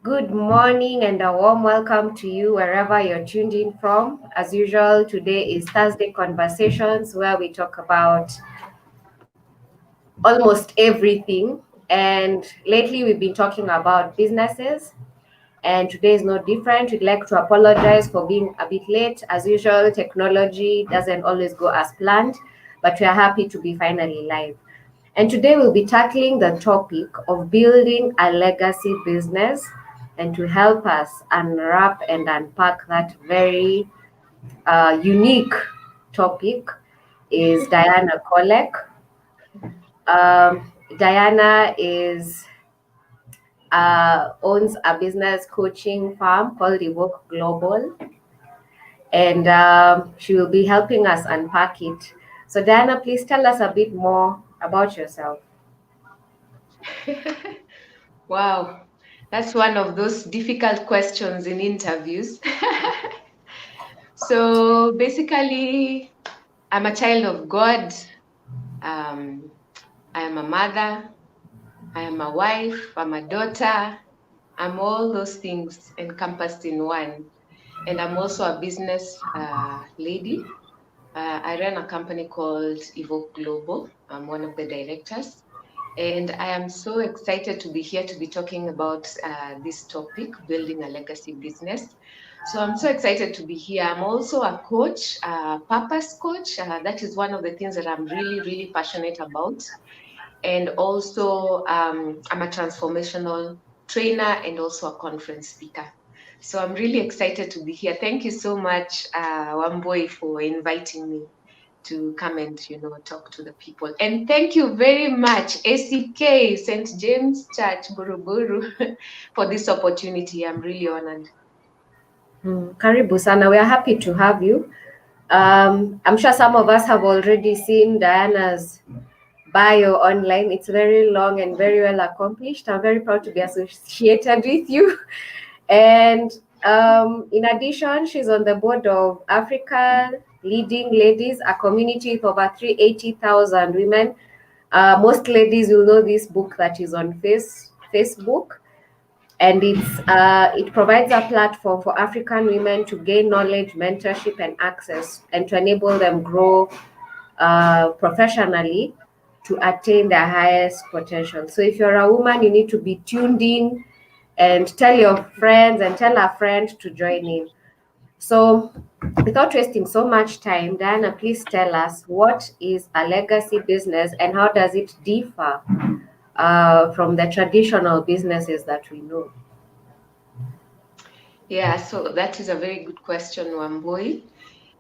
Good morning and a warm welcome to you wherever you're tuned in from. As usual, today is Thursday Conversations where we talk about almost everything. And lately we've been talking about businesses, and today is no different. We'd like to apologize for being a bit late. As usual, technology doesn't always go as planned, but we are happy to be finally live. And today we'll be tackling the topic of building a legacy business. And to help us unwrap and unpack that very unique topic is Diana Kolek. Diana is owns a business coaching firm called Evoke Global, and she will be helping us unpack it. So, Diana, please tell us a bit more about yourself. Wow, that's one of those difficult questions in interviews. So basically, I'm a child of God. Um, I am a mother. I am a wife. I'm a daughter. I'm all those things encompassed in one. And I'm also a business lady. I run a company called Evoke Global. I'm one of the directors. And I am so excited to be here to be talking about this topic, building a legacy business. So I'm so excited to be here. I'm also a coach, a purpose coach. That is one of the things that I'm really, really passionate about. And also, I'm a transformational trainer and also a conference speaker. So I'm really excited to be here. Thank you so much, Wamboi, for inviting me to come and talk to the people. And thank you very much, ACK St. James Church Buruburu, for this opportunity. I'm really honored. Karibu sana. We are happy to have you. I'm sure some of us have already seen Diana's bio online. It's very long and very well accomplished. I'm very proud to be associated with you. And in addition, she's on the board of Africa Leading Ladies, a community with over 380,000 women. Most ladies will know this book that is on Facebook, and it provides a platform for African women to gain knowledge, mentorship, and access, and to enable them grow professionally to attain their highest potential. So if you're a woman, you need to be tuned in and tell your friends and tell a friend to join in. So without wasting so much time, Diana, please tell us, what is a legacy business and how does it differ from the traditional businesses that we know? Yeah, so that is a very good question, Wamboi.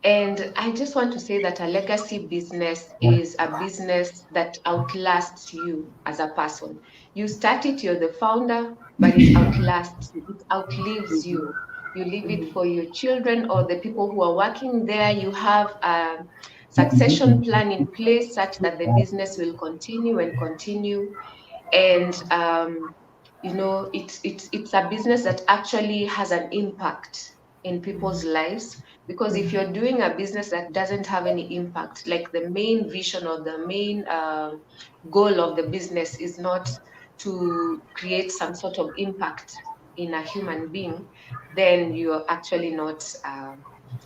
And I just want to say that a legacy business is a business that outlasts you as a person. You start it, you're the founder, but it outlasts you, it outlives you. You leave it for your children or the people who are working there. You have a succession plan in place such that the business will continue and continue. And it's a business that actually has an impact in people's lives, because if you're doing a business that doesn't have any impact, like the main vision or the main goal of the business is not to create some sort of impact in a human being, then you're actually not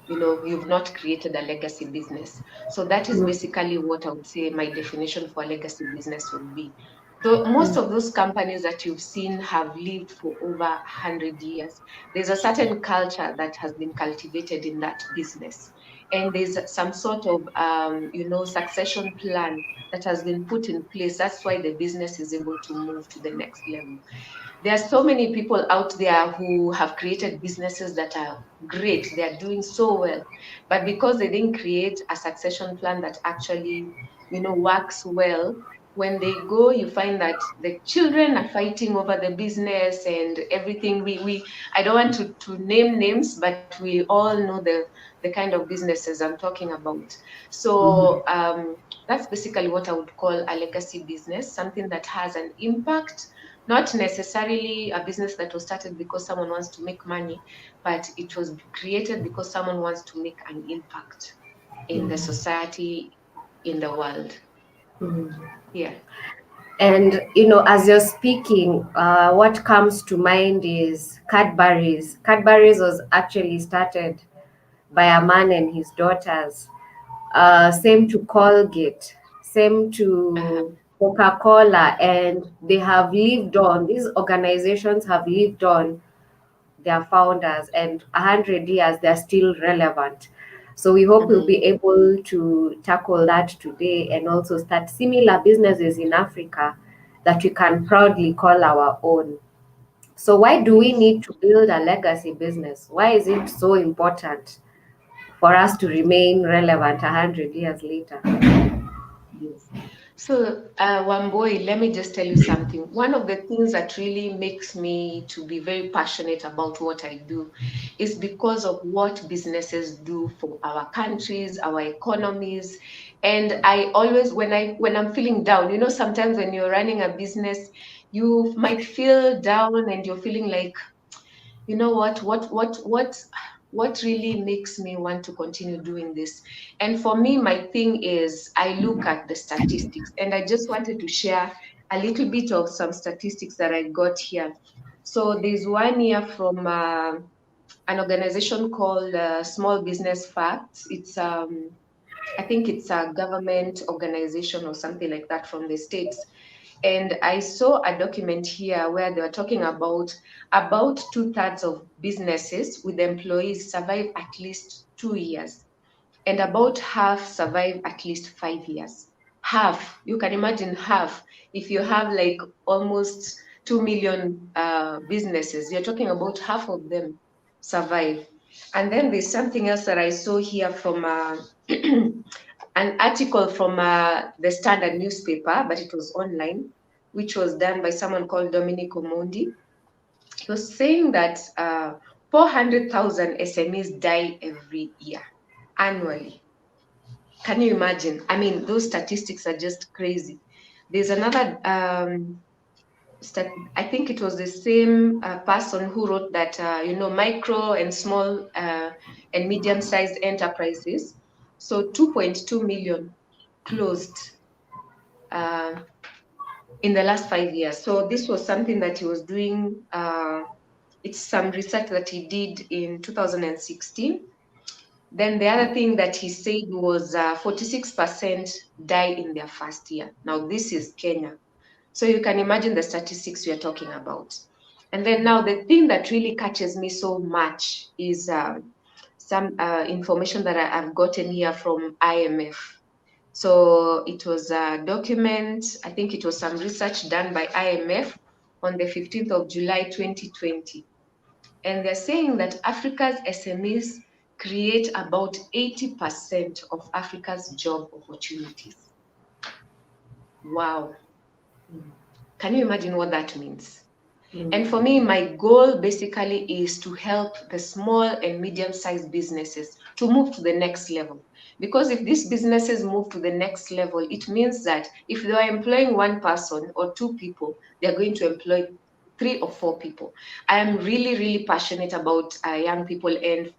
you've not created a legacy business. So that is basically what I would say my definition for a legacy business would be. So most of those companies that you've seen have lived for over 100 years. There's a certain culture that has been cultivated in that business. And there's some sort of, succession plan that has been put in place. That's why the business is able to move to the next level. There are so many people out there who have created businesses that are great. They are doing so well. But because they didn't create a succession plan that actually, works well, when they go, you find that the children are fighting over the business and everything. I don't want to name names, but we all know the kind of businesses I'm talking about. So that's basically what I would call a legacy business, something that has an impact, not necessarily a business that was started because someone wants to make money, but it was created because someone wants to make an impact in the society, in the world. Mhm. Yeah. And as you're speaking, what comes to mind is Cadbury's. Cadbury's was actually started by a man and his daughters. Same to Colgate, same Uh-huh. to Coca-Cola, and they have lived on. These organizations have lived on their founders, and 100 years they're still relevant. So we hope we'll Mhm. be able to tackle that today and also start similar businesses in Africa that we can proudly call our own. So why do we Yes. need to build a legacy business? Why is it so important for us to remain relevant 100 years later? Yes. So, Wamboi, let me just tell you something. One of the things that really makes me to be very passionate about what I do is because of what businesses do for our countries, our economies. And I always, when I'm feeling down, sometimes when you're running a business, you might feel down and you're feeling like, what really makes me want to continue doing this. And for me, my thing is I look at the statistics, and I just wanted to share a little bit of some statistics that I got here. So there's one year from an organization called Small Business Facts. It's I think it's a government organization or something like that from the States. And I saw a document here where they were talking about two-thirds of businesses with employees survive at least 2 years, and about half survive at least 5 years. Half, you can imagine half. If you have like almost 2 million businesses, you're talking about half of them survive. And then there's something else that I saw here from an article from the Standard newspaper, but it was online, which was done by someone called Dominic Omondi. He was saying that 400,000 SMEs die every year, annually. Can you imagine? I mean, those statistics are just crazy. There's another, I think it was the same person who wrote that, micro and small and medium-sized enterprises. So 2.2 million closed uh, in the last 5 years. So this was something that he was doing. It's some research that he did in 2016. Then the other thing that he said was 46% die in their first year. Now this is Kenya. So you can imagine the statistics we are talking about. And then now the thing that really catches me so much is some information that I've gotten here from IMF. So it was a document, I think it was some research done by IMF on the 15th of July 2020. And they're saying that Africa's SMEs create about 80% of Africa's job opportunities. Wow. Can you imagine what that means? And for me, my goal basically is to help the small and medium-sized businesses to move to the next level. Because if these businesses move to the next level, it means that if they are employing one person or two people, they're going to employ 3 or 4 people. I am really, really passionate about young people. And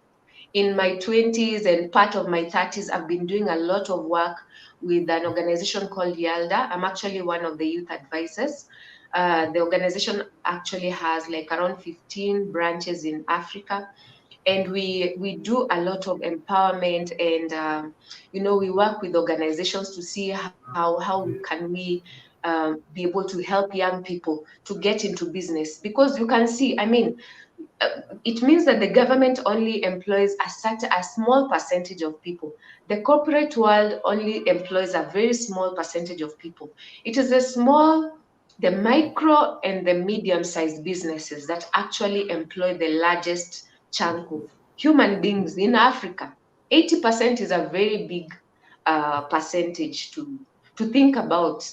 in my 20s and part of my 30s, I've been doing a lot of work with an organization called YALDA. I'm actually one of the youth advisors. The organization actually has like around 15 branches in Africa, and we do a lot of empowerment, and we work with organizations to see how can we be able to help young people to get into business, because you can see, I mean, it means that the government only employs a small percentage of people. The corporate world only employs a very small percentage of people. It is the micro and the medium-sized businesses that actually employ the largest chunk of human beings in Africa. 80% is a very big percentage to think about.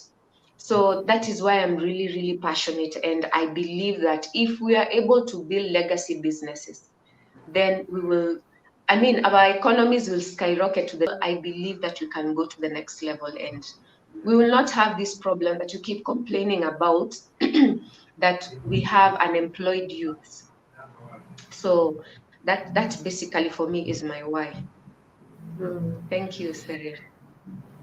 So that is why I'm really, really passionate. And I believe that if we are able to build legacy businesses, then our economies will skyrocket I believe that we can go to the next level, and we will not have this problem that you keep complaining about, that we have unemployed youths. So that basically for me is my why. Mm. Thank you, Cyril.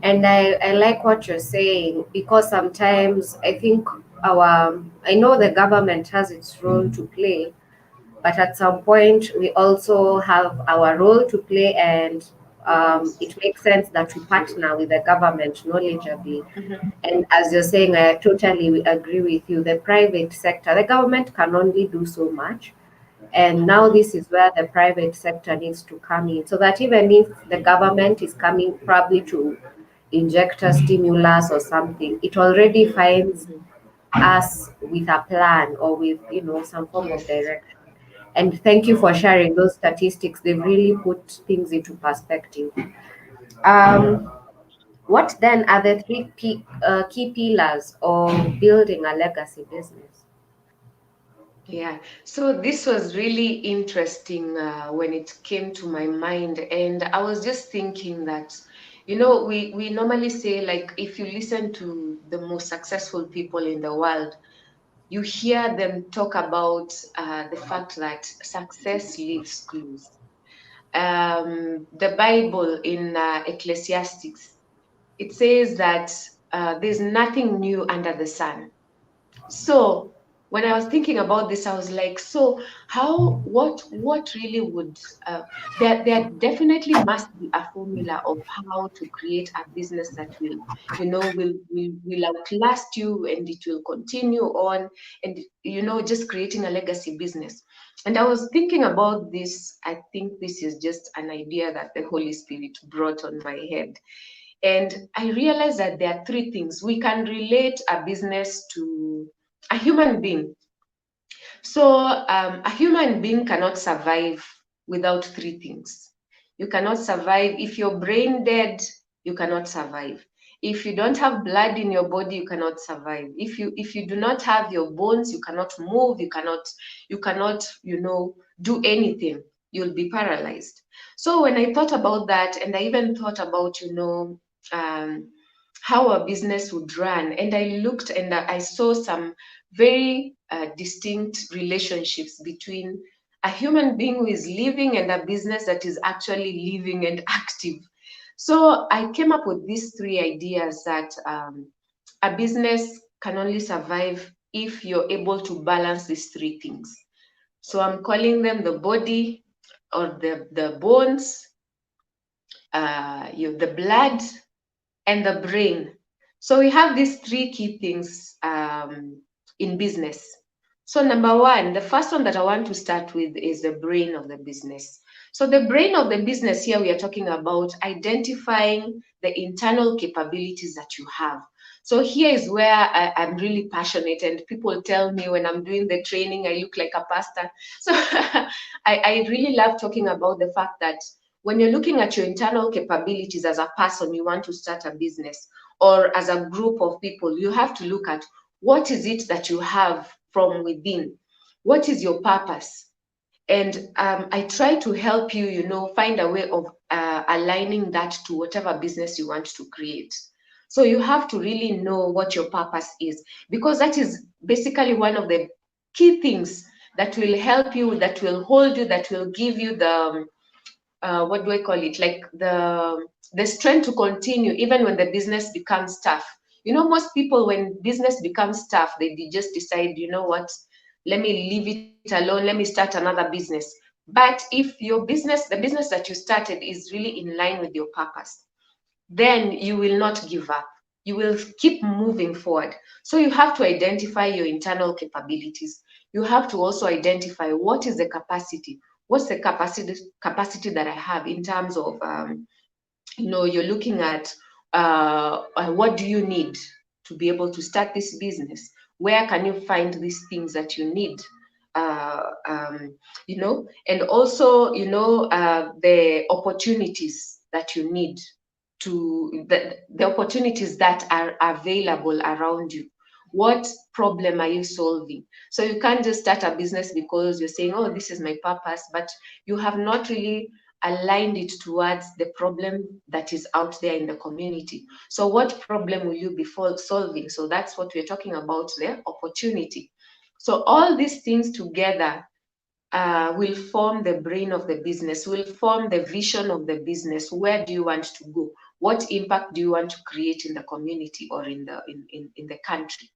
And I like what you're saying, because sometimes I think I know the government has its role to play, but at some point we also have our role to play, and Yes. it makes sense that we partner with the government knowledgeably. Mhm. And as you're saying, I totally agree with you. The private sector, the government can only do so much. And now Mhm. this is where the private sector needs to come in, so that even if the government is coming probably to inject a stimulus or something, it already Mhm. finds Mhm. us with a plan, or with, some form of Yes. direction. And thank you for sharing those statistics. They've really put things into perspective. Um, what then are the key pillars of building a legacy business? Yeah, so this was really interesting when it came to my mind, and I was just thinking that, we normally say, like, if you listen to the most successful people in the world, you hear them talk about the fact that success leaves clues. The Bible in Ecclesiastics, it says that there's nothing new under the sun. So when I was thinking about this, I was like, so how, what really would, there definitely must be a formula of how to create a business that will, will outlast you, and it will continue on, and, just creating a legacy business. And I was thinking about this. I think this is just an idea that the Holy Spirit brought on my head. And I realized that there are three things. We can relate a business to a human being. So a human being cannot survive without three things. You cannot survive if you're brain dead. You cannot survive. If you don't have blood in your body, you cannot survive. If you do not have your bones, you cannot move. You cannot do anything. You'll be paralyzed. So when I thought about that, and I even thought about um, how a business would run, and I looked and I saw some very distinct relationships between a human being who is living and a business that is actually living and active. So I came up with these three ideas that a business can only survive if you're able to balance these three things. So I'm calling them the body, or the bones, the blood, and the brain. So we have these three key things in business. So number one, the first one that I want to start with is the brain of the business. So the brain of the business here, we are talking about identifying the internal capabilities that you have. So here is where I'm really passionate, and people tell me when I'm doing the training, I look like a pastor. So I really love talking about the fact that when you're looking at your internal capabilities as a person, you want to start a business, or as a group of people, you have to look at what is it that you have from within. What is your purpose? And I try to help you, find a way of aligning that to whatever business you want to create. So you have to really know what your purpose is, because that is basically one of the key things that will help you, that will hold you, that will give you the what do I call it? Like the strength to continue even when the business becomes tough. Most people, when business becomes tough, they just decide, you know what, let me leave it alone, let me start another business. But if your business, the business that you started, is really in line with your purpose, then you will not give up. You will keep moving forward. So you have to identify your internal capabilities. You have to also identify what is the capacity. What's the capacity that I have in terms of, you're looking at what do you need to be able to start this business? Where can you find these things that you need? And also, the opportunities that you need, the opportunities that are available around you. What problem are you solving? So you can't just start a business because you're saying, oh, this is my purpose, but you have not really aligned it towards the problem that is out there in the community. So what problem will you be solving? So that's what we're talking about, the opportunity. So all these things together will form the brain of the business, will form the vision of the business. Where do you want to go? what impact do you want to create in the community or in the country?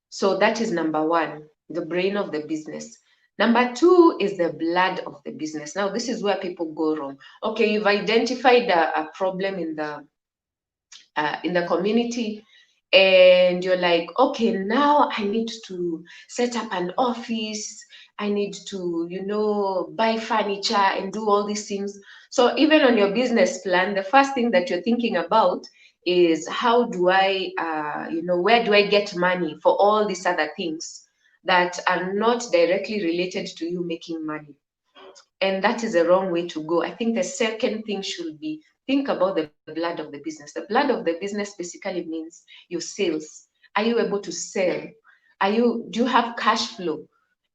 So that is number one, the brain of the business. Number two is the blood of the business. Now, this is where people go wrong. Okay, you've identified a problem in the community, and you're like, okay, now I need to set up an office. I need to, buy furniture and do all these things. So even on your business plan, the first thing that you're thinking about is how do I, where do I get money for all these other things that are not directly related to you making money? And that is a wrong way to go. I think the second thing should be think about the blood of the business. The blood of the business basically means your sales. Are you able to sell? Do you have cash flow?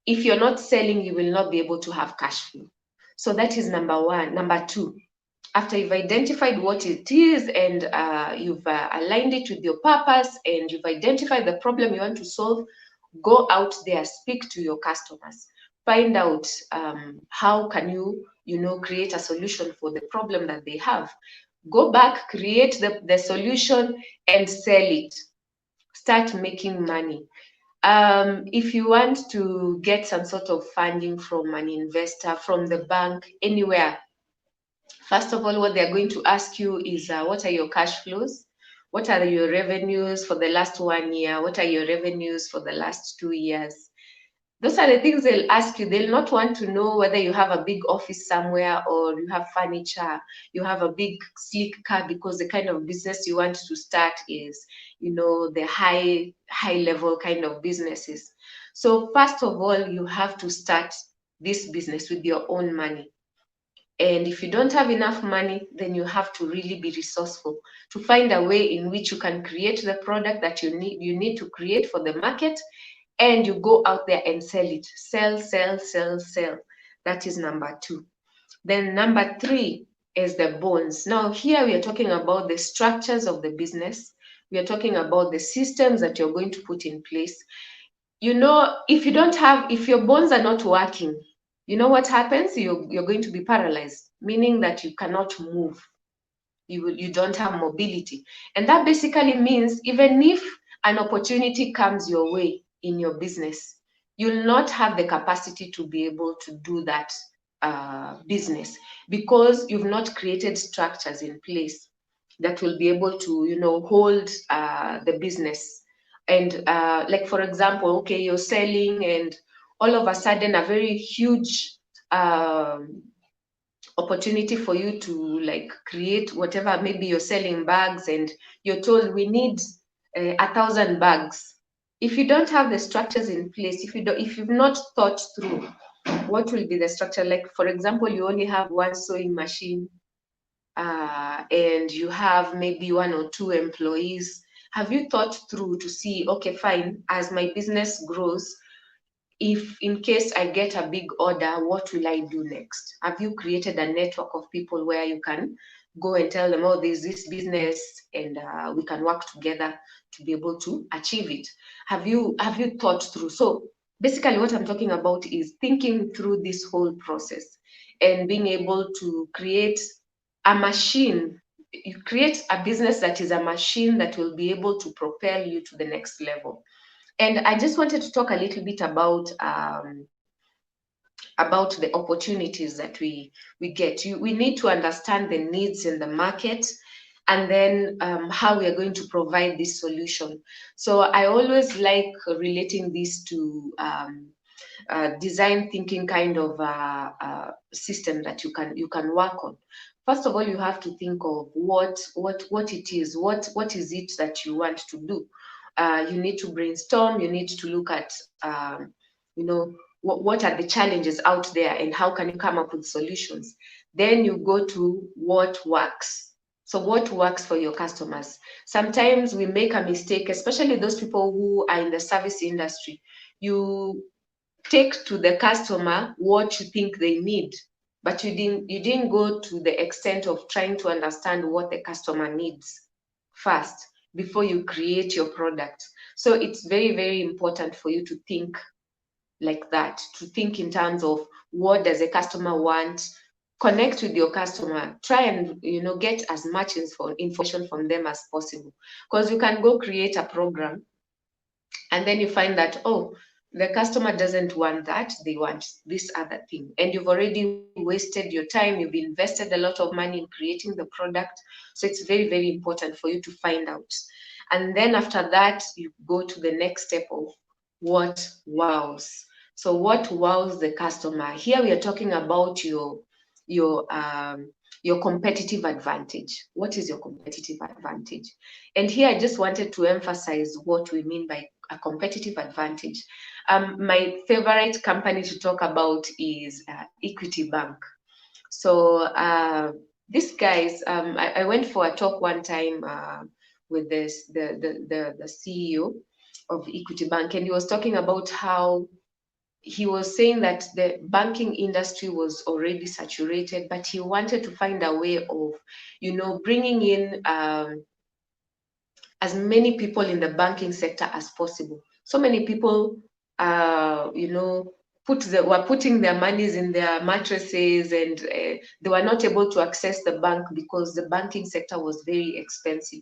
If you're not selling, you will not be able to have cash flow. So that is number one. Number two, after you've identified what it is and you've aligned it with your purpose and you've identified the problem you want to solve, go out there, speak to your customers, find out how can you, create a solution for the problem that they have. Go back, create the solution and sell it. Start making money. If you want to get some sort of funding from an investor, from the bank, anywhere, first of all, what they're going to ask you is what are your cash flows? What are your revenues for the last 1 year? What are your revenues for the last 2 years? Those are the things they'll ask you. They'll not want to know whether you have a big office somewhere or you have furniture, you have a big sleek car, because the kind of business you want to start is, the high level kind of businesses. So first of all, you have to start this business with your own money. And if you don't have enough money, then you have to really be resourceful to find a way in which you can create the product that you need to create for the market, and you go out there and sell it. Sell, sell, sell, sell. That is number two. Then number three is the bones. Now here we are talking about the structures of the business. We are talking about the systems that you're going to put in place. If your bones are not working, you know what happens? You're going to be paralyzed, meaning that you cannot move. You don't have mobility. And that basically means even if an opportunity comes your way in your business, you'll not have the capacity to be able to do that business, because you've not created structures in place that will be able to, hold the business. And like, for example, okay, you're selling and all of a sudden a very huge opportunity for you to like create whatever. Maybe you're selling bags and you're told we need 1,000 bags. If you don't have the structures in place, if you've not thought through what will be the structure, like for example, you only have one sewing machine and you have maybe 1 or 2 employees, have you thought through to see, okay, fine, as my business grows, if in case I get a big order, what will I do next? Have you created a network of people where you can go and tell them, oh, there's this business and we can work together to be able to achieve it? Have you thought through? So basically what I'm talking about is thinking through this whole process and being able to create a machine. You create a business that is a machine that will be able to propel you to the next level. And I just wanted to talk a little bit about the opportunities that we get. We need to understand the needs in the market, and then how we are going to provide this solution. So I always like relating this to design thinking kind of system that you can work on. First of all, you have to think of what it is. What is it that you want to do? You need to brainstorm. You need to look at, what are the challenges out there and how can you come up with solutions. Then you go to what works. So what works for your customers? Sometimes we make a mistake, especially those people who are in the service industry. You take to the customer what you think they need, but you didn't go to the extent of trying to understand what the customer needs first before you create your product. So it's very, very important for you to think like that, to think in terms of what does a customer want, connect with your customer, try and get as much information from them as possible, because you can go create a program and then you find that, oh, the customer doesn't want that, they want this other thing, and you've already wasted your time, you've invested a lot of money in creating the product. So it's very, very important for you to find out, and then after that you go to the next step of what wows. So what wows the customer? Here we are talking about your competitive advantage. What is your competitive advantage? And here I just wanted to emphasize what we mean by a competitive advantage. My favorite company to talk about is Equity Bank. So these guys, I went for a talk one time with the CEO of Equity Bank, and he was talking about how he was saying that the banking industry was already saturated, but he wanted to find a way of, bringing in as many people in the banking sector as possible. So many people, were putting their monies in their mattresses, and they were not able to access the bank because the banking sector was very expensive.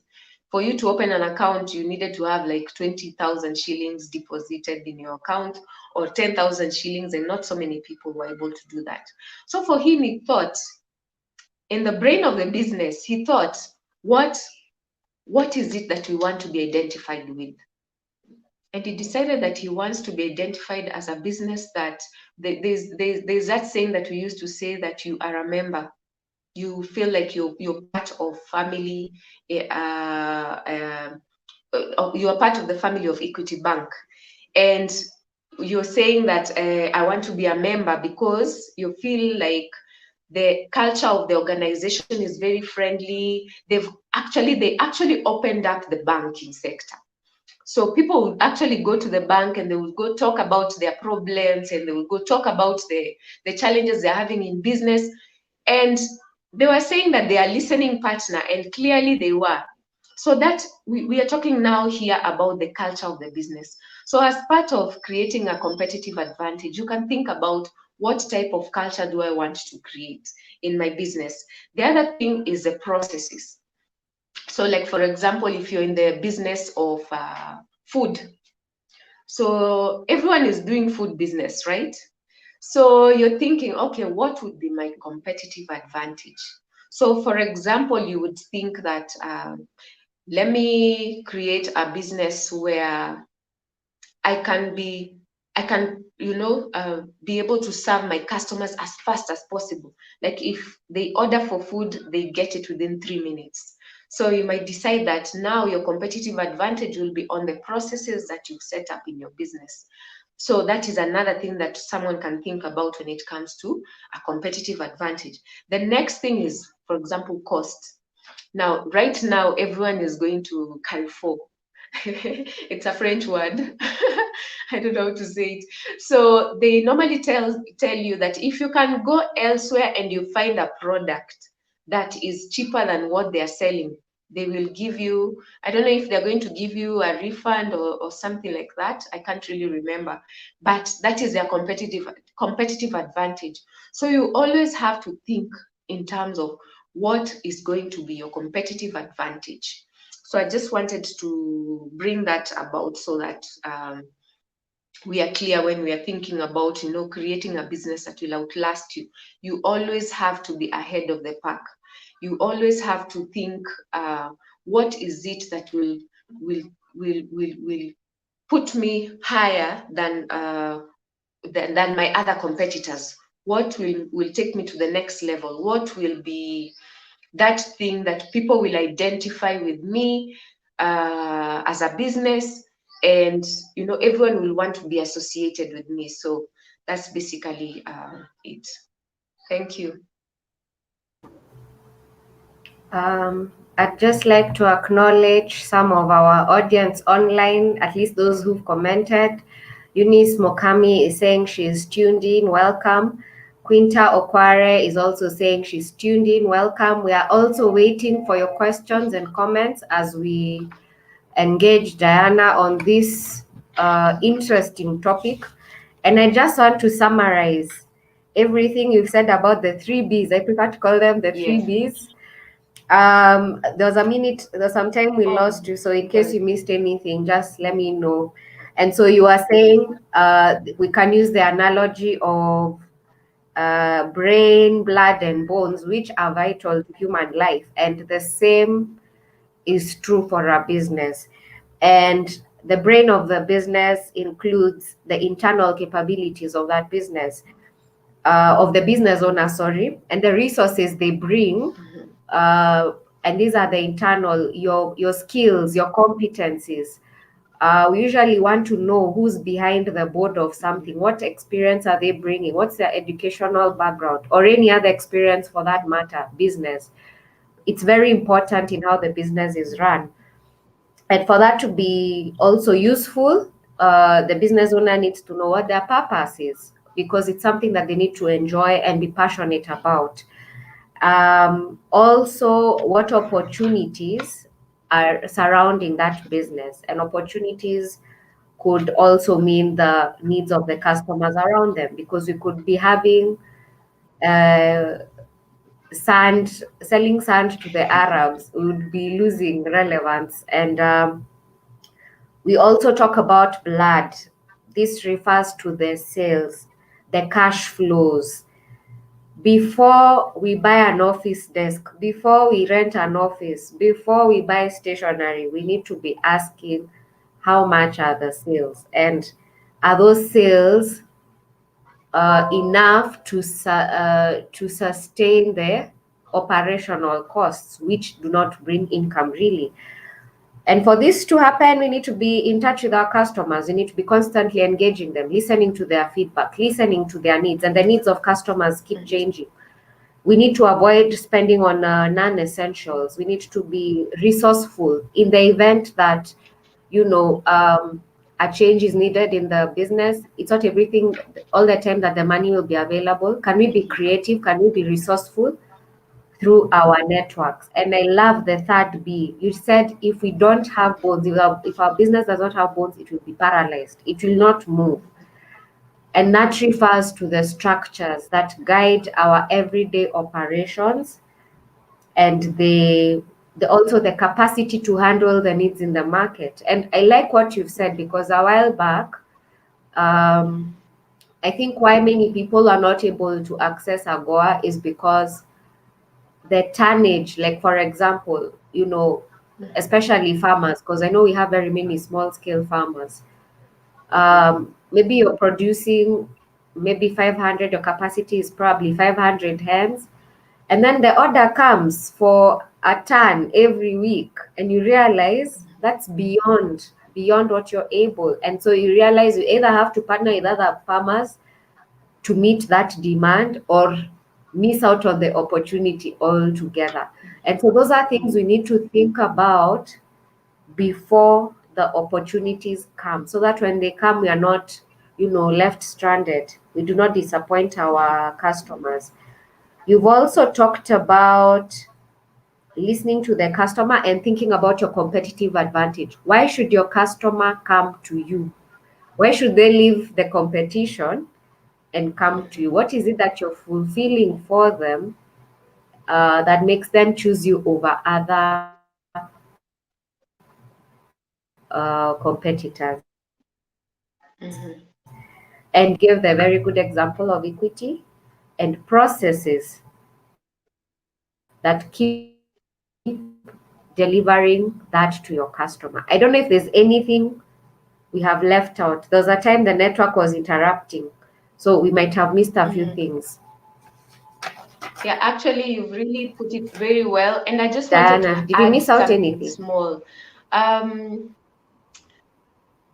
For you to open an account, you needed to have like 20,000 shillings deposited in your account, or 10,000 shillings, and not so many people were able to do that. So for him, he thought, in the brain of the business, he thought, what is it that we want to be identified with? And he decided that he wants to be identified as a business that there's that saying that we used to say, that you are a member. You feel like you're part of family. You are part of the family of Equity Bank, and you're saying that I want to be a member because you feel like the culture of the organization is very friendly. They actually opened up the banking sector. So people would actually go to the bank and they would go talk about their problems, and they would go talk about the challenges they're having in business. And they were saying that they are listening partner, and clearly they were. So that we are talking now here about the culture of the business. So as part of creating a competitive advantage, you can think about, what type of culture do I want to create in my business? The other thing is the processes. So like, for example, if you're in the business of food, so everyone is doing food business, right? So you're thinking, okay, what would be my competitive advantage? So for example, you would think that, let me create a business where I can be able to serve my customers as fast as possible. Like if they order for food, they get it within 3 minutes. So you might decide that now your competitive advantage will be on the processes that you've set up in your business. So that is another thing that someone can think about when it comes to a competitive advantage. The next thing is, for example, cost. Now, right now, everyone is going to Carrefour. It's a French word. I don't know how to say it. So they normally tell you that if you can go elsewhere and you find a product that is cheaper than what they are selling, they will give you, I don't know if they're going to give you a refund or something like that. I can't really remember, but that is their competitive advantage. So you always have to think in terms of what is going to be your competitive advantage. So I just wanted to bring that about, so that we are clear when we are thinking about, creating a business that will outlast you. You always have to be ahead of the pack. You always have to think, what is it that will put me higher than my other competitors? What will take me to the next level? What will be that thing that people will identify with me as a business, and everyone will want to be associated with me. So that's basically it. Thank you. I'd just like to acknowledge some of our audience online, at least those who've commented. Eunice Mokami is saying she's tuned in, welcome. Quinta Okware is also saying she's tuned in, welcome. We are also waiting for your questions and comments as we engage Diana on this interesting topic. And I just want to summarize. everything you've said about the 3 Bs. I prefer to call them the Yes. 3 Bs. There's some time we lost you, so in case you missed anything, just let me know. And so you are saying we can use the analogy of brain, blood, and bones, which are vital to human life, and the same is true for our business. And the brain of the business includes the internal capabilities of that business, of the business owner, sorry, and the resources they bring. And these are the internal, your skills, your competencies. We usually want to know who's behind the board of something. What experience are they bringing? What's their educational background, or any other experience for that matter, business? It's very important in how the business is run. And for that to be also useful, the business owner needs to know what their purpose is, because it's something that they need to enjoy and be passionate about. Also, what opportunities are surrounding that business, and opportunities could also mean the needs of the customers around them, because we could be having uh, sand, selling sand to the Arabs, we would be losing relevance. And we also talk about blood. This refers to the sales, the cash flows. Before we buy an office desk, before we rent an office, before we buy stationery, we need to be asking how much are the sales, and are those sales enough to sustain the operational costs, which do not bring income really. And for this to happen, we need to be in touch with our customers. We need to be constantly engaging them, listening to their feedback, listening to their needs, and the needs of customers keep changing. We need to avoid spending on non-essentials. We need to be resourceful in the event that, a change is needed in the business. It's not everything all the time that the money will be available. Can we be creative? Can we be resourceful through our networks? And I love the 3 B. You said if we don't have bones, if our business does not have bones, it will be paralyzed. It will not move. And that refers to the structures that guide our everyday operations, and also the capacity to handle the needs in the market. And I like what you've said, because a while back, I think why many people are not able to access AGOA is because the tonnage, like for example, especially farmers, because I know we have very many small scale farmers. Maybe you're producing maybe 500, your capacity is probably 500 hens, and then the order comes for a ton every week, and you realize that's beyond what you're able. And so you realize you either have to partner with other farmers to meet that demand, or miss out on the opportunity altogether. And so those are things we need to think about before the opportunities come, so that when they come, we are not, left stranded. We do not disappoint our customers. You've also talked about listening to the customer and thinking about your competitive advantage. Why should your customer come to you? Why should they leave the competition and come to you? What is it that you're fulfilling for them that makes them choose you over other competitors? And give the very good example of equity and processes that keep delivering that to your customer. I don't know if there's anything we have left out. There was a time the network was interrupting, so we might have missed a few things. Yeah, actually, you've really put it very well. And I just Diana, wanted to did we add miss out something anything? small.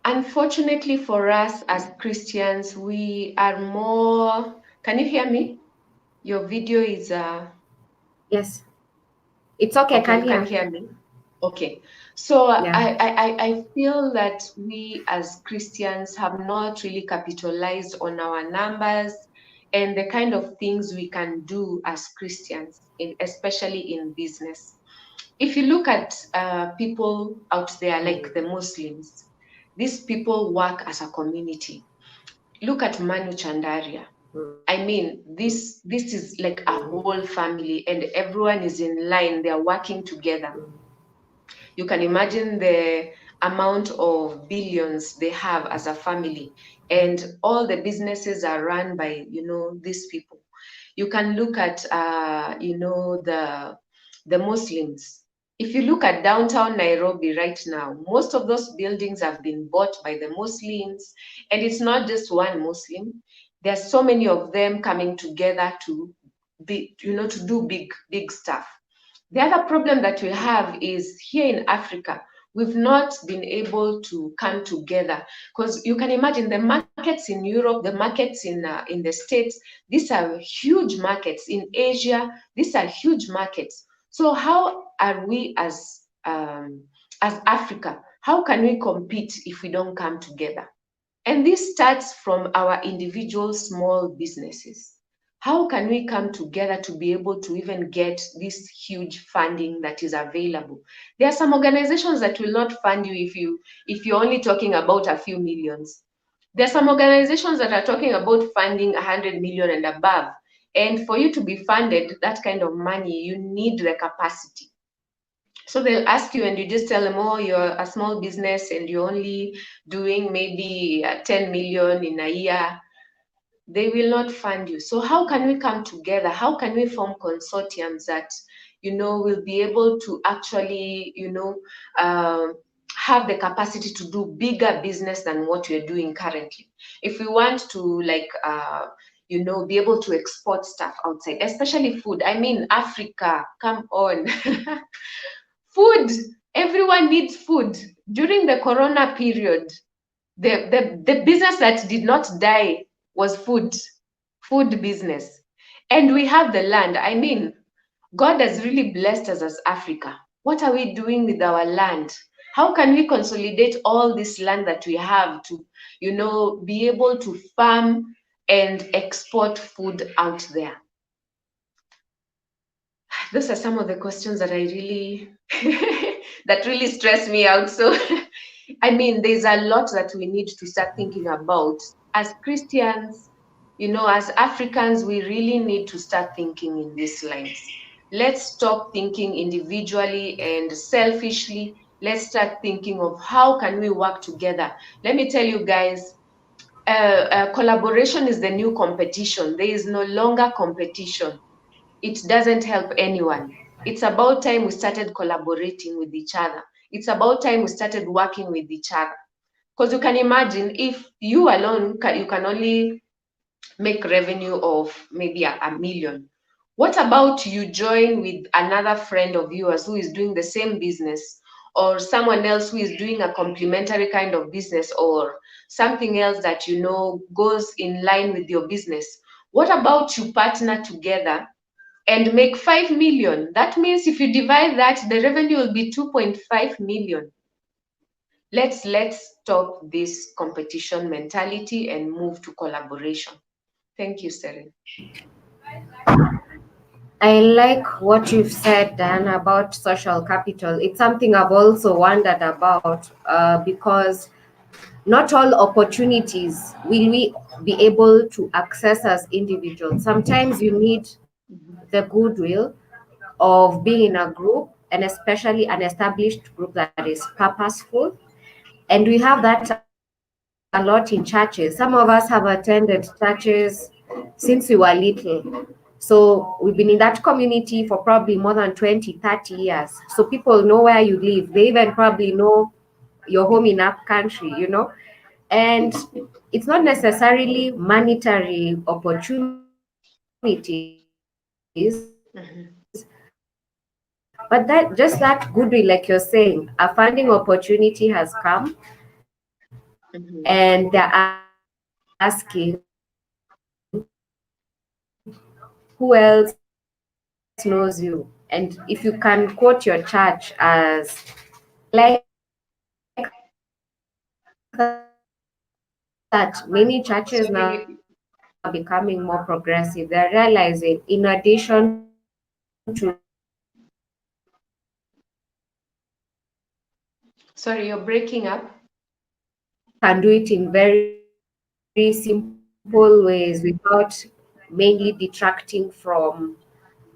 Unfortunately for us as Christians, we are more. Can you hear me? Your video is. Yes. It's okay, Okay, I you can can hear. hear me. Okay. So Yeah. I feel that we as Christians have not really capitalized on our numbers and the kind of things we can do as Christians, especially in business. If you look at people out there like the Muslims, these people work as a community. Look at Manu Chandaria. I mean, this is like a whole family, and everyone is in line. They are working together. You can imagine the amount of billions they have as a family, and all the businesses are run by, these people. You can look at, the Muslims. If you look at downtown Nairobi right now, most of those buildings have been bought by the Muslims, and it's not just one Muslim. There's so many of them coming together to to do big stuff. The other problem that we have is here in Africa, we've not been able to come together, because you can imagine the markets in Europe, the markets in the States, these are huge markets. In Asia, these are huge markets. So how are we as Africa? How can we compete if we don't come together? And this starts from our individual small businesses. How can we come together to be able to even get this huge funding that is available? There are some organizations that will not fund you if you're only talking about a few millions. There are some organizations that are talking about funding 100 million and above. And for you to be funded that kind of money, you need the capacity. So they'll ask you, and you just tell them, oh, you're a small business and you're only doing maybe 10 million in a year. They will not fund you. So how can we come together? How can we form consortiums that, will be able to actually, have the capacity to do bigger business than what we're doing currently? If we want to, like, be able to export stuff outside, especially food. I mean, Africa, come on. Food, everyone needs food. During the corona period, the business that did not die was food business. And we have the land. I mean, God has really blessed us as Africa. What are we doing with our land? How can we consolidate all this land that we have to, be able to farm and export food out there? Those are some of the questions that I really that really stress me out. So I mean, there's a lot that we need to start thinking about as Christians. As Africans, we really need to start thinking in these lines. Let's stop thinking individually and selfishly. Let's start thinking of how can we work together. Let me tell you guys, collaboration is the new competition. There is no longer competition. It doesn't help anyone. It's about time we started collaborating with each other. It's about time we started working with each other. Because you can imagine, if you alone, you can only make revenue of maybe a million. What about you join with another friend of yours who is doing the same business, or someone else who is doing a complementary kind of business, or something else that goes in line with your business? What about you partner together and make 5 million? That means if you divide that, the revenue will be 2.5 million. Let's stop this competition mentality and move to collaboration. Thank you, Seren. I like what you've said, Dan, about social capital. It's something I've also wondered about because not all opportunities will we be able to access as individuals. Sometimes you need the goodwill of being in a group, and especially an established group that is purposeful. And we have that a lot in churches. Some of us have attended churches since we were little. So we've been in that community for probably more than 20, 30 years. So people know where you live. They even probably know your home in that country. And it's not necessarily monetary opportunities, but that just that goodwill, like you're saying, a funding opportunity has come, and they're asking who else knows you. And if you can quote your church as like that, many churches now are becoming more progressive. They're realizing, in addition to Sorry, you're breaking up. can do it in very, very simple ways without mainly detracting from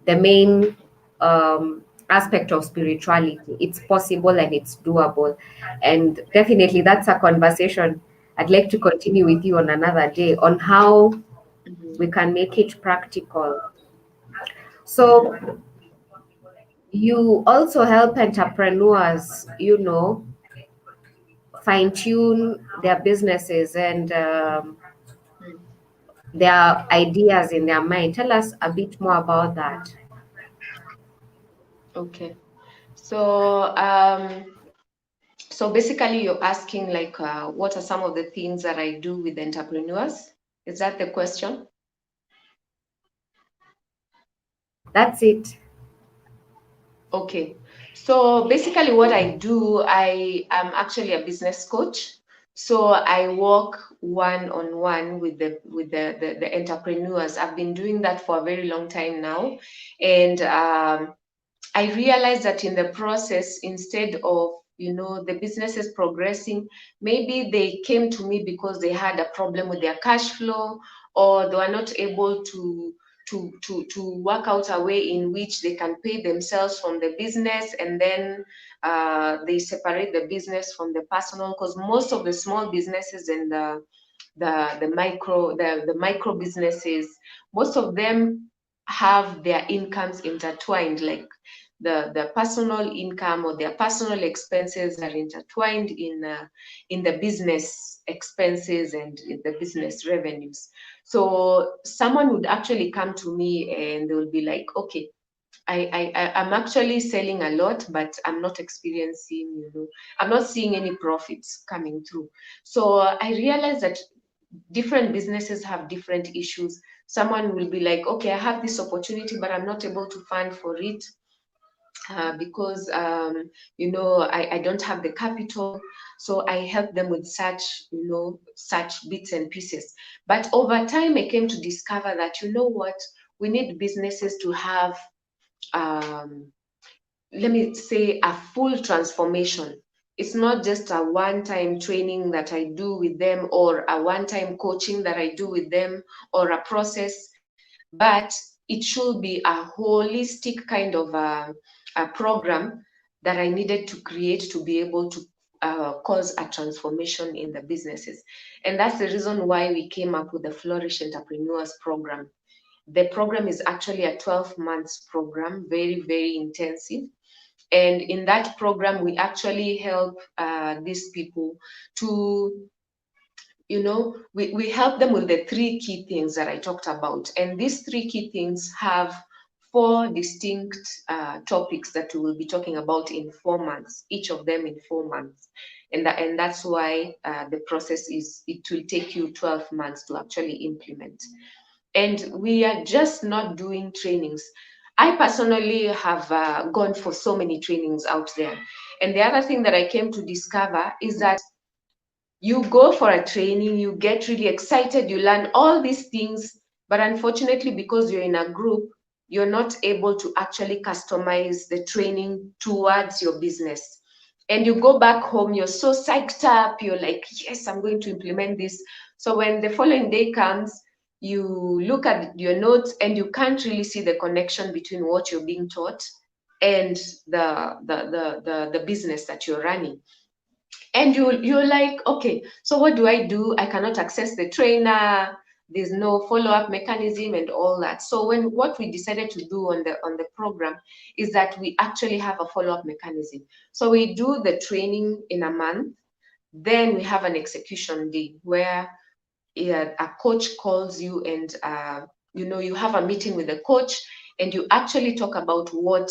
the main aspect of spirituality. It's possible and it's doable. And definitely, that's a conversation I'd like to continue with you on another day on how Mhm. we can make it practical. So, you also help entrepreneurs, fine tune their businesses and Mm. their ideas in their mind. Tell us a bit more about that. Okay. So, so basically, you're asking like, what are some of the things that I do with entrepreneurs? Is that the question? That's it. Okay. So basically, what I do, I am actually a business coach. So I work one-on-one with the entrepreneurs. I've been doing that for a very long time now, and I realized that in the process, instead of the businesses progressing, maybe they came to me because they had a problem with their cash flow, or they were not able to work out a way in which they can pay themselves from the business, and then they separate the business from the personal, because most of the small businesses and the micro businesses, most of them have their incomes intertwined, like the personal income or their personal expenses are intertwined in the business expenses and in the business revenues. So someone would actually come to me and they will be like, okay, I'm actually selling a lot, but I'm not experiencing, I'm not seeing any profits coming through. So I realized that different businesses have different issues. Someone will be like, okay, I have this opportunity, but I'm not able to fund for it because I don't have the capital. So I help them with such bits and pieces. But over time, I came to discover that, what, we need businesses to have, um, let me say, a full transformation. It's not just a one-time training that I do with them, or a one-time coaching that I do with them, or a process, but it should be a holistic kind of a program that I needed to create to be able to cause a transformation in the businesses. And that's the reason why we came up with the Flourish Entrepreneurs program. The program is actually a 12 months program, very, very intensive. And in that program, we actually help these people to, we help them with the three key things that I talked about. And these three key things have four distinct topics that we will be talking about in 4 months, each of them in 4 months. And that's why the process it will take you 12 months to actually implement. And we are just not doing trainings. I personally have gone for so many trainings out there. And the other thing that I came to discover is that you go for a training, you get really excited, you learn all these things, but unfortunately, because you're in a group, you're not able to actually customize the training towards your business. And you go back home, you're so psyched up, you're like, yes, I'm going to implement this. So when the following day comes, you look at your notes and you can't really see the connection between what you're being taught and the business that you're running. And you're like, okay, so what do I do? I cannot access the trainer, there's no follow-up mechanism and all that. So what we decided to do on the program is that we actually have a follow-up mechanism. So we do the training in a month, then we have an execution day where a coach calls you, and you have a meeting with the coach, and you actually talk about what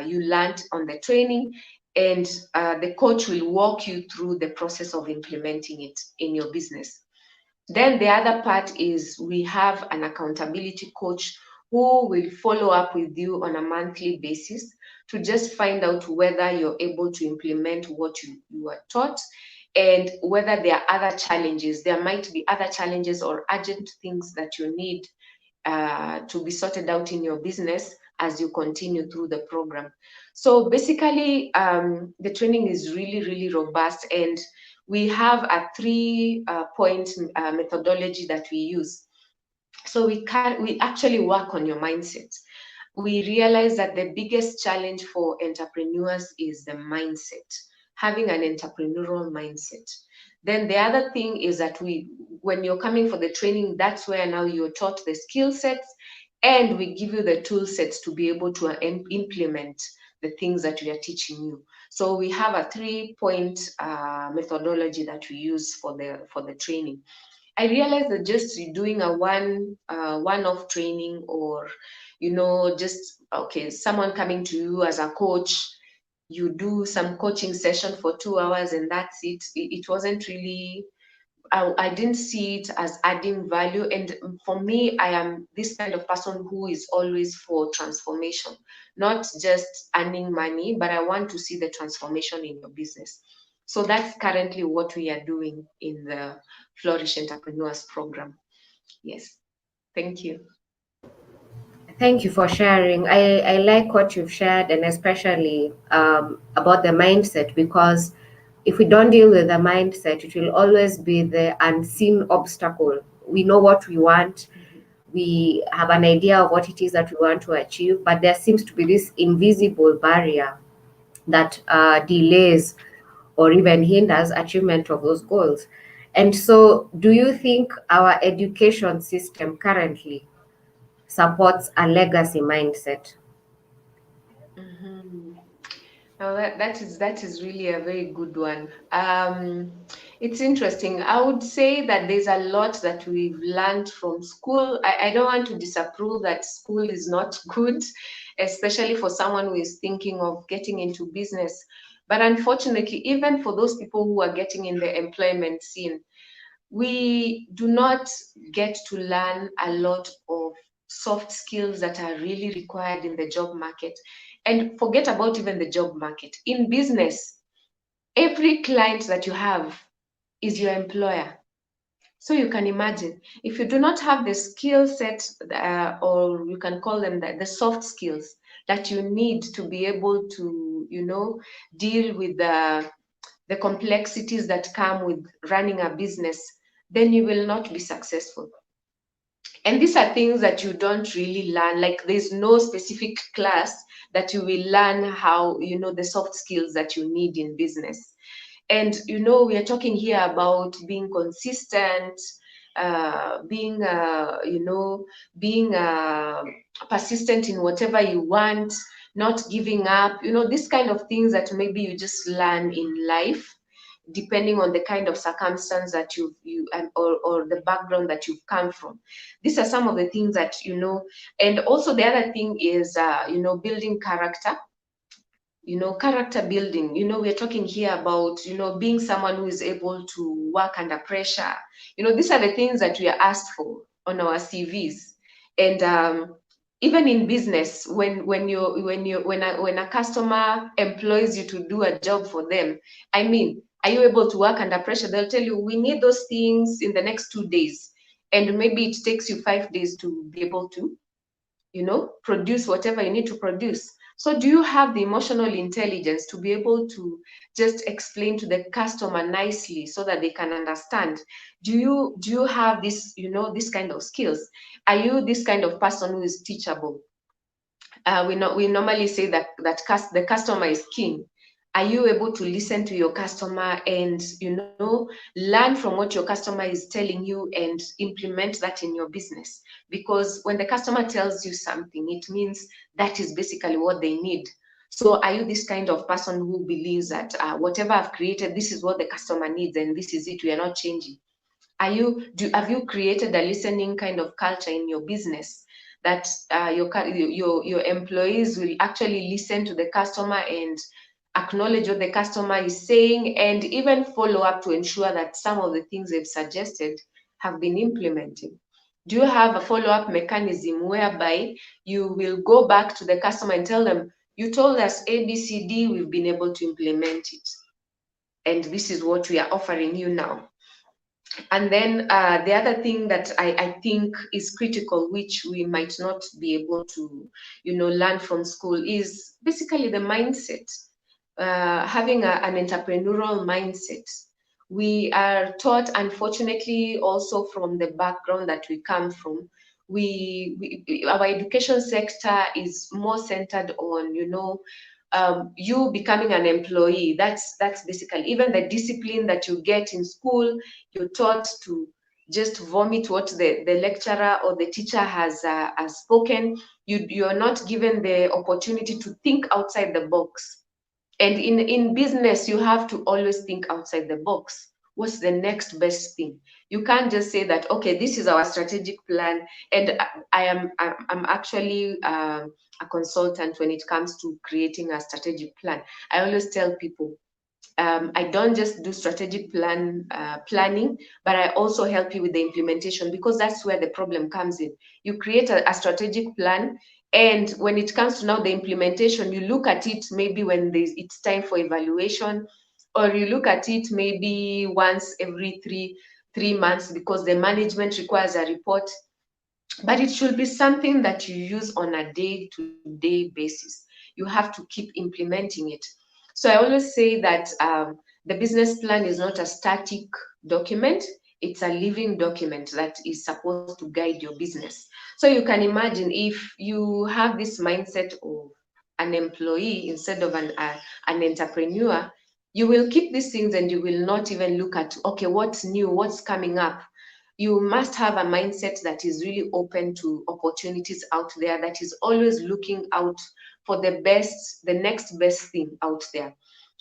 you learned on the training, and the coach will walk you through the process of implementing it in your business. Then the other part is we have an accountability coach who will follow up with you on a monthly basis to just find out whether you're able to implement what you are taught, and whether there are other challenges. There might be other challenges or urgent things that you need to be sorted out in your business as you continue through the program. So basically, the training is really, really robust, and we have a 3-point methodology that we use. So we actually work on your mindset. We realize that the biggest challenge for entrepreneurs is the mindset, having an entrepreneurial mindset. Then the other thing is that when you're coming for the training, that's where now you're taught the skill sets, and we give you the tool sets to be able to implement the things that we are teaching you. So we have a 3-point methodology that we use for the training. I realized that just doing a one-off training, or just someone coming to you as a coach, you do some coaching session for 2 hours and that's it. It wasn't really, I didn't see it as adding value. And for me, I am this kind of person who is always for transformation, not just earning money, but I want to see the transformation in your business. So that's currently what we are doing in the Flourish Entrepreneurs program. Yes, thank you. Thank you for sharing. I like what you've shared, and especially about the mindset, because if we don't deal with the mindset, it will always be the unseen obstacle. We know what we want, we have an idea of what it is that we want to achieve, but there seems to be this invisible barrier that delays or even hinders achievement of those goals. And so, do you think our education system currently supports a legacy mindset? Mm-hmm. Now that is really a very good one. It's interesting. I would say that there's a lot that we've learned from school. I don't want to disapprove that school is not good, especially for someone who is thinking of getting into business. But unfortunately, even for those people who are getting in the employment scene, we do not get to learn a lot of soft skills that are really required in the job market. And forget about even the job market. In business, every client that you have is your employer. So you can imagine, if you do not have the skill set, or you can call them the soft skills that you need to be able to, deal with the complexities that come with running a business, then you will not be successful. And these are things that you don't really learn. Like, there's no specific class that you will learn how, the soft skills that you need in business. And, we are talking here about being consistent, being, being persistent in whatever you want, not giving up, these kind of things that maybe you just learn in life, depending on the kind of circumstance that or the background that you've come from. These are some of the things that, and also the other thing is, building character. Character building, we're talking here about, being someone who is able to work under pressure. These are the things that we are asked for on our CVs. And even in business, when a customer employs you to do a job for them, I mean, are you able to work under pressure? They'll tell you, we need those things in the next 2 days. And maybe it takes you 5 days to be able to, produce whatever you need to produce. So do you have the emotional intelligence to be able to just explain to the customer nicely so that they can understand? Do you have this, this kind of skills? Are you this kind of person who is teachable? We normally say that the customer is king. Are you able to listen to your customer and, learn from what your customer is telling you and implement that in your business? Because when the customer tells you something, it means that is basically what they need. So are you this kind of person who believes that whatever I've created, this is what the customer needs and this is it, we are not changing? Have you created a listening kind of culture in your business, that your employees will actually listen to the customer and acknowledge what the customer is saying, and even follow up to ensure that some of the things they've suggested have been implemented? Do you have a follow-up mechanism whereby you will go back to the customer and tell them, you told us ABCD, we've been able to implement it, and this is what we are offering you now? And then the other thing that I think is critical, which we might not be able to, learn from school, is basically the mindset. Having an entrepreneurial mindset, We are taught, unfortunately, also from the background that we come from, our education sector is more centered on, you becoming an employee. That's basically, even the discipline that you get in school, you're taught to just vomit what the lecturer or the teacher has spoken. You're not given the opportunity to think outside the box. And in business, you have to always think outside the box. What's the next best thing? You can't just say that, okay, this is our strategic plan. And I'm actually a consultant when it comes to creating a strategic plan. I always tell people, I don't just do strategic planning, but I also help you with the implementation, because that's where the problem comes in. You create a strategic plan, and when it comes to now the implementation, you look at it maybe when it's time for evaluation, or you look at it maybe once every three months because the management requires a report. But it should be something that you use on a day-to-day basis. You have to keep implementing it. So I always say that the business plan is not a static document, it's a living document that is supposed to guide your business. So you can imagine, if you have this mindset of an employee instead of an entrepreneur, you will keep these things and you will not even look at, okay, what's new, what's coming up. You must have a mindset that is really open to opportunities out there, that is always looking out for the next best thing out there.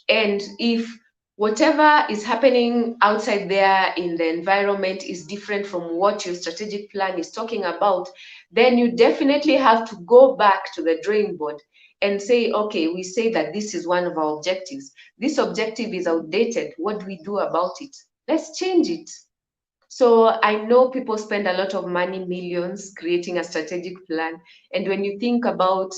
And if whatever is happening outside there in the environment is different from what your strategic plan is talking about, then you definitely have to go back to the drawing board and say, okay, we say that this is one of our objectives. This objective is outdated. What do we do about it? Let's change it. So I know people spend a lot of money, millions, creating a strategic plan. And when you think about,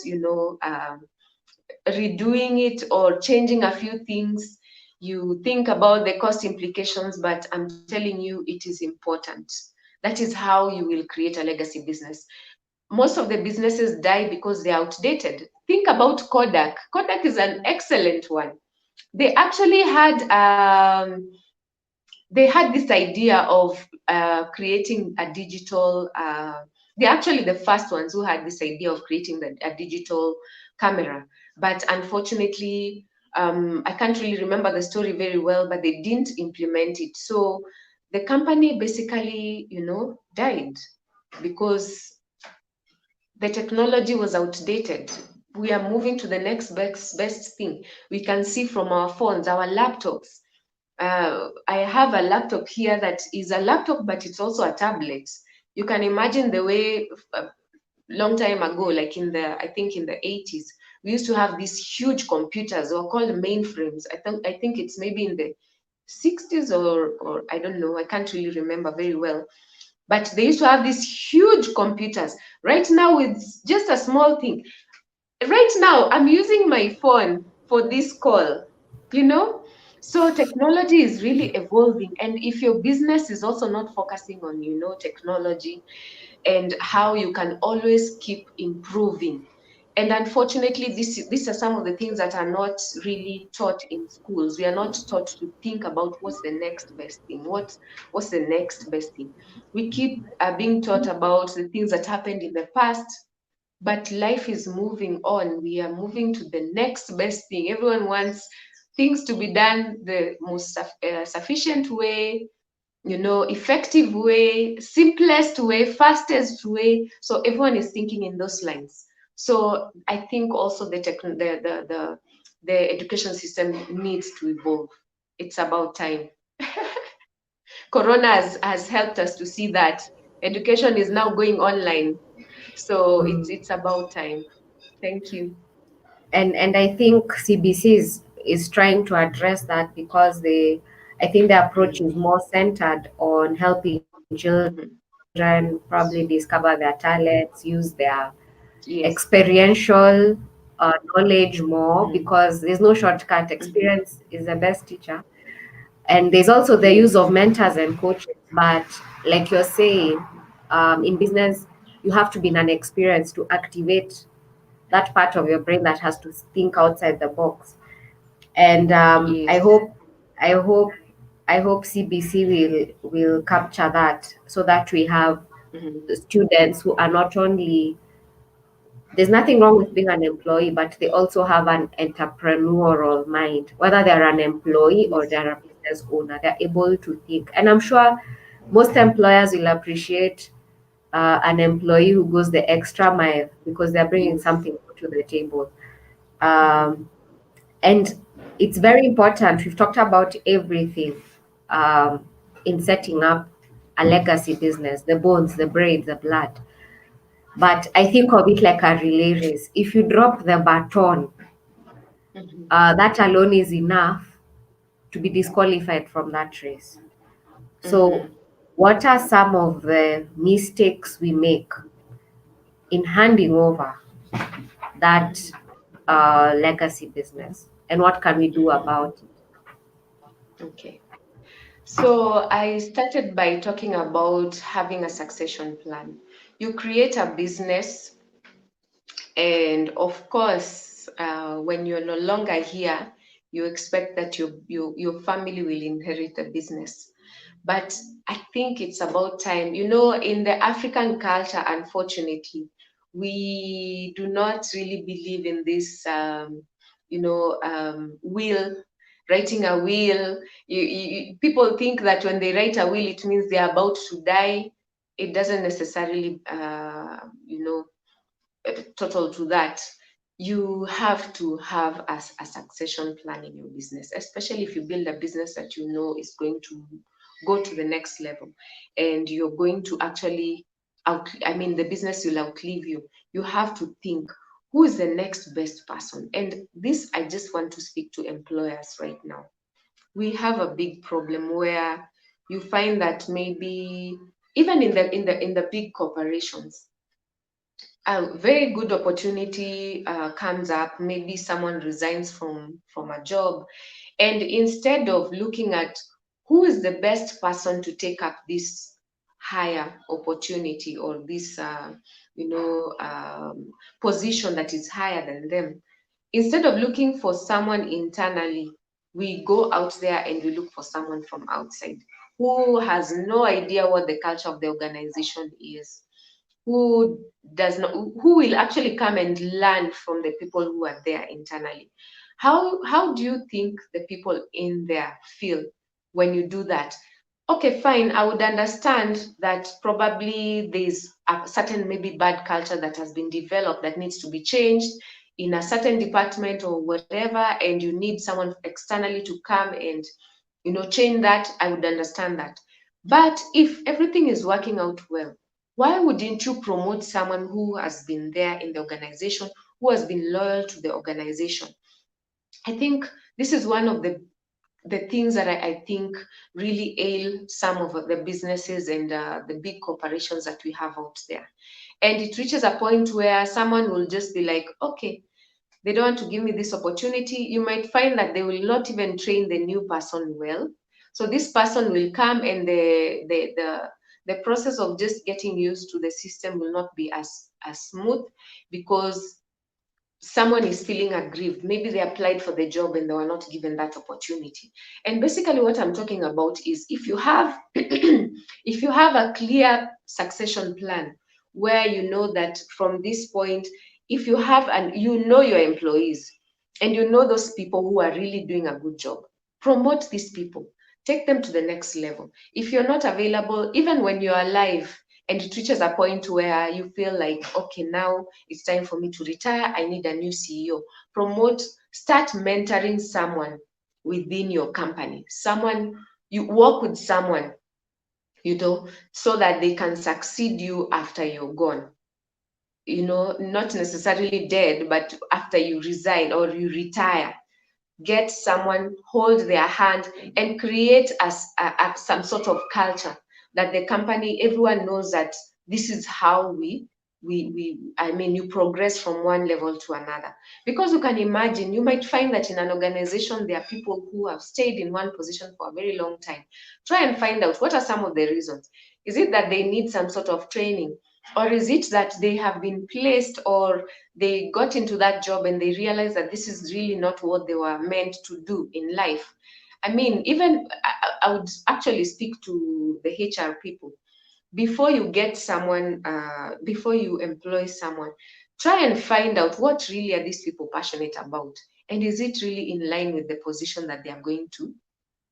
redoing it or changing a few things, you think about the cost implications, but I'm telling you, it is important. That is how you will create a legacy business. Most of the businesses die because they're outdated. Think about Kodak. Kodak is an excellent one. They actually had this idea of creating a digital. They're actually the first ones who had this idea of creating a digital camera. But unfortunately, I can't really remember the story very well, but they didn't implement it. So the company basically, died because the technology was outdated. We are moving to the next best thing. We can see from our phones, our laptops. I have a laptop here that is a laptop, but it's also a tablet. You can imagine the way long time ago, like I think in the 80s, we used to have these huge computers. They were called mainframes. I think it's maybe in the 60s or I don't know. I can't really remember very well. But they used to have these huge computers. Right now, it's just a small thing. Right now, I'm using my phone for this call, you know? So technology is really evolving. And if your business is also not focusing on, technology and how you can always keep improving. And unfortunately, these are some of the things that are not really taught in schools. We are not taught to think about what's the next best thing. What's the next best thing? We keep being taught about the things that happened in the past, but life is moving on. We are moving to the next best thing. Everyone wants things to be done the most sufficient way, effective way, simplest way, fastest way. So everyone is thinking in those lines. So I think also the education system needs to evolve. It's about time. Corona has helped us to see that education is now going online. So it's about time. Thank you. And I think CBC is trying to address that, because I think the approach is more centered on helping Mhm. children probably discover their talents, use their Yes. experiential knowledge more, Mhm. because there's no shortcut. Mhm. Experience is the best teacher. And there's also the use of Yes. mentors and coaches. But like you're saying, in business, you have to be an experience to activate that part of your brain that has to think outside the box. And Yes. I hope I hope CBC will capture that so that we have Mhm. students who are not only, there's nothing wrong with being an employee, but they also have an entrepreneurial mind. Whether they're an employee or Yes. they're a business owner, they're able to think. And I'm sure most employers will appreciate an employee who goes the extra mile because they're bringing Yes. something to the table. Mhm. Um, and it's very important. We've talked about everything um, in setting up a legacy business, the bones, the brains, the blood. But I think of it like a relay race. If you drop the baton, Mhm. that alone is enough to be disqualified from that race. So, Mhm. what are some of the mistakes we make in handing over that Mhm. legacy business? And what can we do Mhm. about it? Okay. So I started by talking about having a succession plan. You create a business, and of course, when you're no longer here, you expect that your family will inherit the business. But I think it's about time. In the African culture, unfortunately, we do not really believe in this, will, writing a will. People think that when they write a will, it means they're about to die. It doesn't necessarily, total to that. You have to have a succession plan in your business, especially if you build a business that you know is going to go to the next level, and you're going to actually the business will outlive you. You have to think, who is the next best person? And this, I just want to speak to employers right now. We have a big problem where you find that maybe even in the big corporations, a very good opportunity comes up. Maybe someone resigns from a job, and instead of looking at who is the best person to take up this higher opportunity, or this position that is higher than them, instead of looking for someone internally, we go out there and we look for someone from outside who has no idea what the culture of the organization is, who does not who will actually come and learn from the people who are there internally. How do you think the people in there feel when you do that? Okay, fine, I would understand that probably there's a certain maybe bad culture that has been developed that needs to be changed in a certain department or whatever, and you need someone externally to come and change that. I would understand that. But if everything is working out well, why wouldn't you promote someone who has been there in the organization, who has been loyal to the organization? I think this is one of the things that I think really ail some of the businesses and the big corporations that we have out there. And it reaches a point where someone will just be like, okay, they don't want to give me this opportunity. You might find that they will not even train the new person well. So this person will come, and the process of just getting used to the system will not be as smooth, because someone is feeling aggrieved. Maybe they applied for the job and they were not given that opportunity. And basically what I'm talking about is, if you have if you have a clear succession plan, where you know that from this point, if you have, and you know your employees, and you know those people who are really doing a good job, promote these people, take them to the next level. If you're not available, even when you're alive, and it reaches a point where you feel like, okay, now it's time for me to retire, I need a new CEO. Promote, start mentoring someone within your company. Someone, you work with someone, so that they can succeed you after you're gone. Not necessarily dead, but after you resign or you retire. Get someone, hold their hand, and create some sort of culture that the company, everyone knows that this is how you progress from one level to another. Because you can imagine, you might find that in an organization there are people who have stayed in one position for a very long time. Try and find out, what are some of the reasons. Is it that they need some sort of training, or is it that they have been placed, or they got into that job and they realized that this is really not what they were meant to do in life? I mean, even I would actually speak to the HR people. Before you get someone, before you employ someone, try and find out what really are these people passionate about, and is it really in line with the position that they are going to,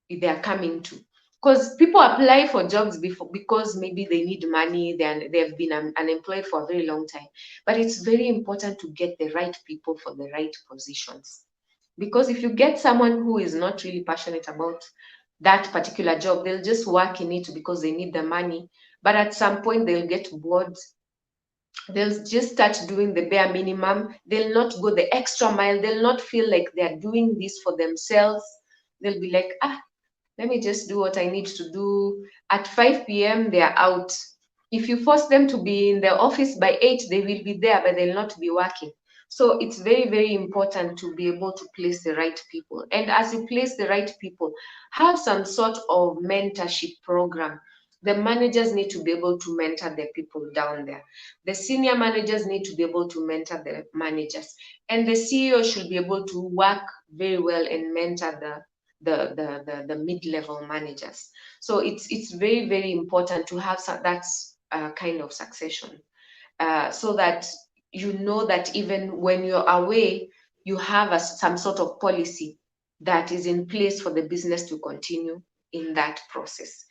if they are coming to. Because people apply for jobs before because maybe they need money, they have been unemployed for a very long time. But it's very important to get the right people for the right positions. Because if you get someone who is not really passionate about that particular job, they'll just work in it because they need the money. But at some point, they'll get bored. They'll just start doing the bare minimum. They'll not go the extra mile. They'll not feel like they're doing this for themselves. They'll be like, let me just do what I need to do. At 5 p.m., they're out. If you force them to be in the office by 8, they will be there, but they'll not be working. So it's very, very important to be able to place the right people. And as you place the right people, have some sort of mentorship program. The managers need to be able to mentor the people down there. The senior managers need to be able to mentor the managers. And the CEO should be able to work very well and mentor the mid-level managers. So it's very, very important to have that kind of succession, so that you know that even when you're away, you have some sort of policy that is in place for the business to continue in that process.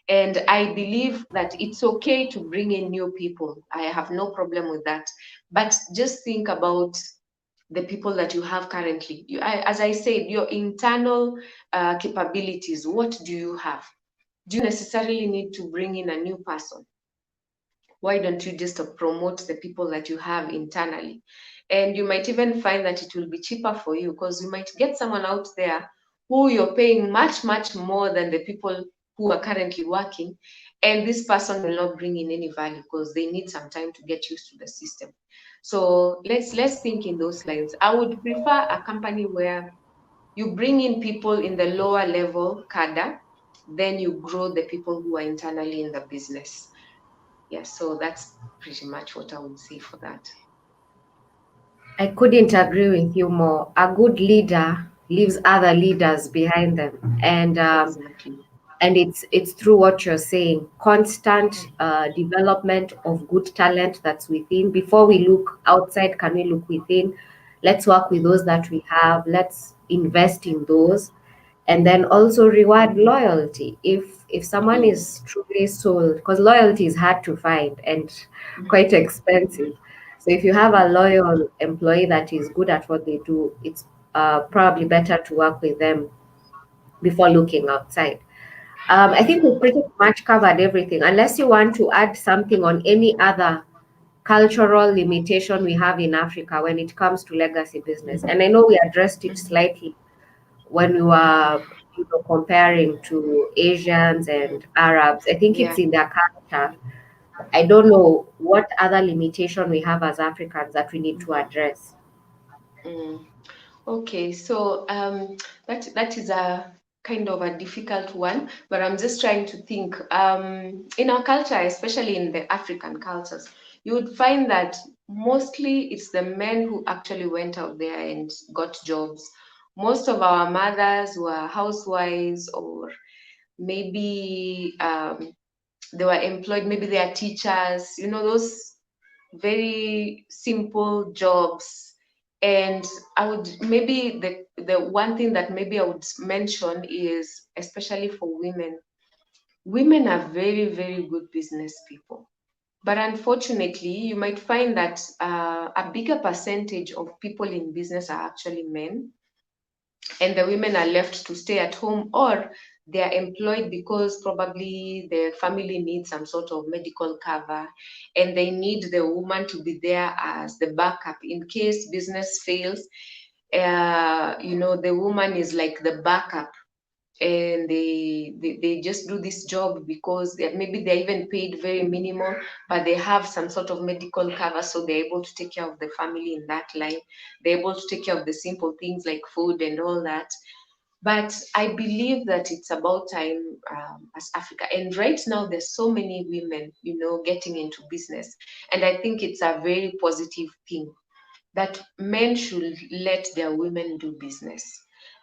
And I believe that it's okay to bring in new people. I have no problem with that. But just think about the people that you have currently. As I said, your internal capabilities, what do you have? Do you necessarily need to bring in a new person? Why don't you just promote the people that you have internally? And you might even find that it will be cheaper for you, because you might get someone out there who you're paying much, much more than the people who are currently working. And this person will not bring in any value because they need some time to get used to the system. So let's think in those lines. I would prefer a company where you bring in people in the lower level cadre, then you grow the people who are internally in the business. Yeah, so that's pretty much what I would say for that. I couldn't agree with you more. A good leader leaves other leaders behind them, Exactly. and it's through what you're saying, constant development of good talent that's within. Before we look outside, can we look within? Let's work with those that we have. Let's invest in those, and then also reward loyalty. If someone Mm. is truly sold, because loyalty is hard to find and quite expensive. So if you have a loyal employee that is good at what they do, it's probably better to work with them before looking outside. I think we've pretty much covered everything, unless you want to add something on any other cultural limitation we have in Africa when it comes to legacy business. And I know we addressed it Mhm. slightly when we were comparing to Asians and Arabs. I think Yeah. it's in their culture. I don't know what other limitation we have as Africans that we need to address. Mm. Okay, so that is a kind of a difficult one, but I'm just trying to think. In our culture, especially in the African cultures, you would find that mostly it's the men who actually went out there and got jobs. Most of our mothers were housewives, or maybe they were employed, maybe they are teachers, those very simple jobs. And I would maybe the one thing that maybe I would mention is, especially for women are very, very good business people. But unfortunately, you might find that a bigger percentage of people in business are actually men, and the women are left to stay at home, or they are employed because probably the family needs some sort of medical cover, and they need the woman to be there as the backup in case business fails. The woman is like the backup, and they just do this job because maybe they're even paid very minimal, but they have some sort of medical cover, so they're able to take care of the family in that line. They're able to take care of the simple things like food and all that. But I believe that it's about time, as Africa. And right now, there's so many women, getting into business. And I think it's a very positive thing that men should let their women do business.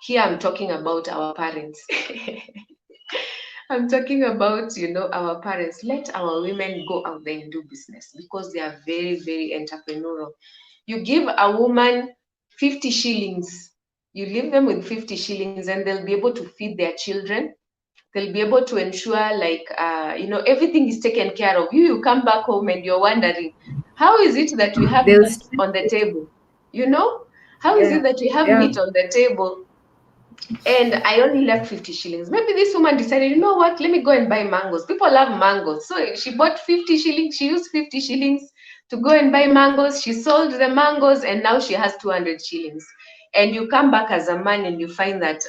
Here I'm talking about our parents. I'm talking about, our parents. Let our women go out there and do business because they are very, very entrepreneurial. You give a woman 50 shillings, you leave them with 50 shillings, and they'll be able to feed their children. They'll be able to ensure, like, everything is taken care of. You come back home and you're wondering, how is it that we have They'll meat still, on the table? How is yeah, it that we have yeah. meat on the table and I only left 50 shillings? Maybe this woman decided, you know what, let me go and buy mangoes. People love mangoes. So she bought 50 shillings. She used 50 shillings to go and buy mangoes. She sold the mangoes and now she has 200 shillings. And you come back as a man and you find that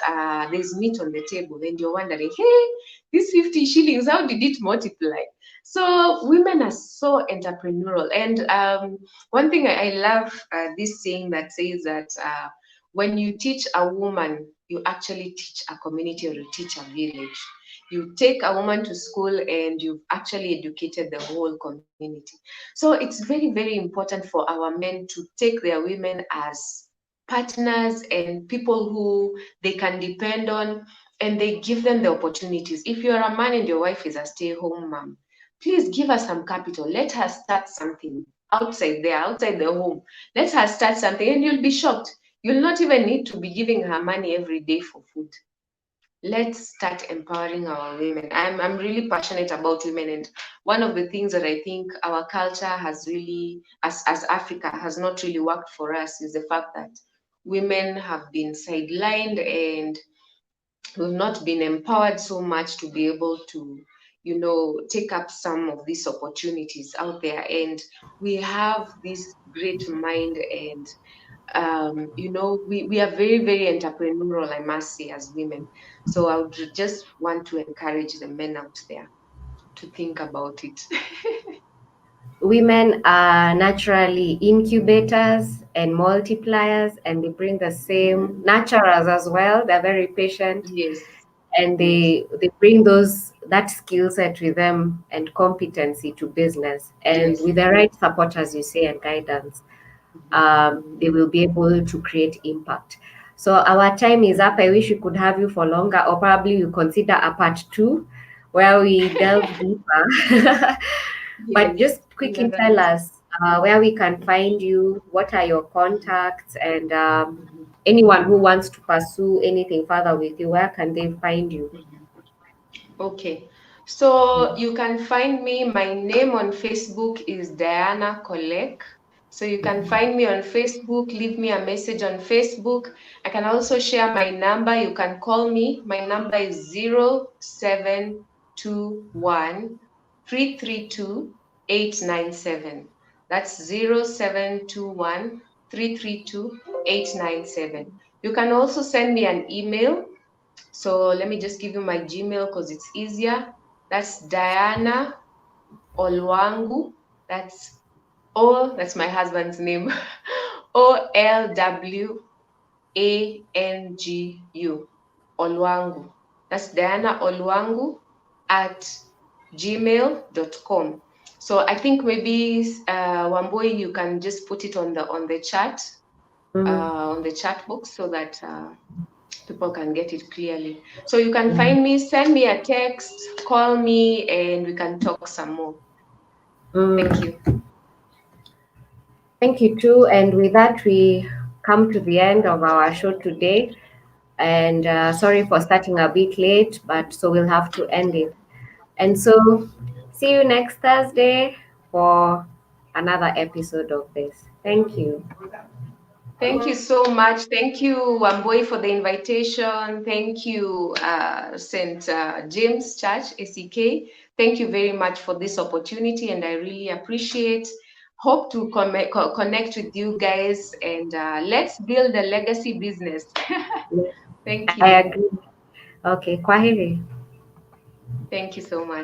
there's meat on the table and you're wondering, hey, this 50 shillings, how did it multiply? So women are so entrepreneurial. And one thing I love this saying that says that when you teach a woman, you actually teach a community or you teach a village. You take a woman to school and you've actually educated the whole community. So it's very, very important for our men to take their women as partners and people who they can depend on, and they give them the opportunities. If you're a man and your wife is a stay-home mom, please give her some capital. Let her start something outside there, outside the home. Let her start something and you'll be shocked. You'll not even need to be giving her money every day for food. Let's start empowering our women. I'm really passionate about women, and one of the things that I think our culture has really, as Africa, has not really worked for us is the fact that women have been sidelined and we've not been empowered so much to be able to, take up some of these opportunities out there. And we have this great mind and we are very, very entrepreneurial, I must say, as women. So I would just want to encourage the men out there to think about it. Women are naturally incubators and multipliers, and they bring the same nurturers as well. They're very patient, Yes, and yes, they bring that skill set with them and competency to business. And yes. with the right support, as you say, and guidance, they will be able to create impact. So our time is up. I wish we could have you for longer, or probably we consider a part two where we delve deeper. But Yes, just you're quickly tell right. us where we can find you, what are your contacts, and anyone who wants to pursue anything further with you, where can they find you? Okay. So you can find me. My name on Facebook is Diana Kolek. So you can find me on Facebook, leave me a message on Facebook. I can also share my number. You can call me. My number is 0721 332 897. That's 0721 332 897. You can also send me an email. So let me just give you my Gmail because it's easier. That's Diana Olwangu. That's my husband's name. OLWANGU. Olwangu. That's Diana Olwangu at gmail.com. So I think maybe Wamboi, you can just put it on the chat, Mm. on the chat box so that people can get it clearly. So you can find me, send me a text, call me, and we can talk some more. Thank Mm. you. Thank you too. And with that, we come to the end of our show today. And sorry for starting a bit late, but so we'll have to end it. And so, see you next Thursday for another episode of this. Thank you. Thank you so much. Thank you, Wamboi, for the invitation. Thank you, St. James Church, ACK. Thank you very much for this opportunity, and I really appreciate. Hope to connect with you guys, and let's build a legacy business. Thank I you. agree. Okay, kwaheri. Thank you so much.